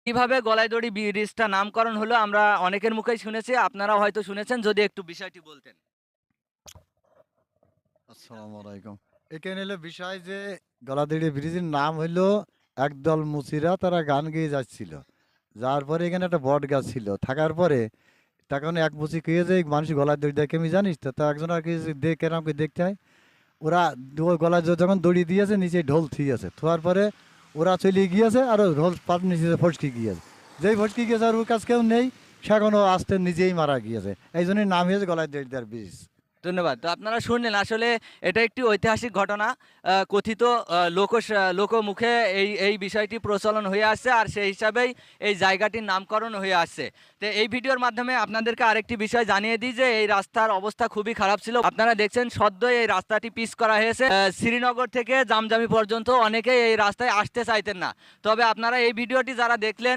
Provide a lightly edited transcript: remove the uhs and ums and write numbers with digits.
কিভাবে গলাইদড়ি ব্রিজটা নামকরণ হলো আমরা অনেকের মুখেই শুনেছি, আপনারাও হয়তো শুনেছেন। যদি একটু বিষয়টি বলতেন। আসসালামু আলাইকুম। এখানে হলো বিষয় যে গলাদিড়ি ব্রিজের নাম হইলো একদল মুচিরা তারা গান গেয়ে যাচ্ছিল। যাওয়ার পরে এখানে একটা বট গাছ ছিল। থাকার পরে তখন এক মুচি কয়ে যে মানুষ গলায় দড়ি দেয় কেমনি জানিস তো? তা একজন আর কি দেখে এরকম করে দেখতে হয়। ওরা গলায় যখন দড়ি দিয়েছে নিচে ঢোল থুইয়েছে। থোয়ার পরে ওরা চলে গিয়েছে আর ওই ঢোল পাত নিচে ফসকে গিয়েছে। যেই ফসকে গিয়েছে আর ওর কাছে কেউ নেই, সে এখনও আস্তে নিজেই মারা গিয়েছে। এই জন্যই নাম হয়েছে গলায় দড়ি দেওয়ার ব্রিজ। ধন্যবাদ। তো আপনারা শুনলেন আসলে এটা একটি ঐতিহাসিক ঘটনা। কথিত লোকমুখে এই বিষয়টি প্রচলন হয়ে আসছে, আর সেই হিসাবেই এই জায়গাটির নামকরণ হয়ে আসছে। তো এই ভিডিওর মাধ্যমে আপনাদেরকে আরেকটি বিষয় জানিয়ে দিই যে এই রাস্তার অবস্থা খুবই খারাপ ছিল। আপনারা দেখছেন সদ্যই এই রাস্তাটি পিচ করা হয়েছে। শ্রীনগর থেকে জামজামি পর্যন্ত অনেকেই এই রাস্তায় আসতে চাইতেন না। তবে আপনারা এই ভিডিওটি যারা দেখলেন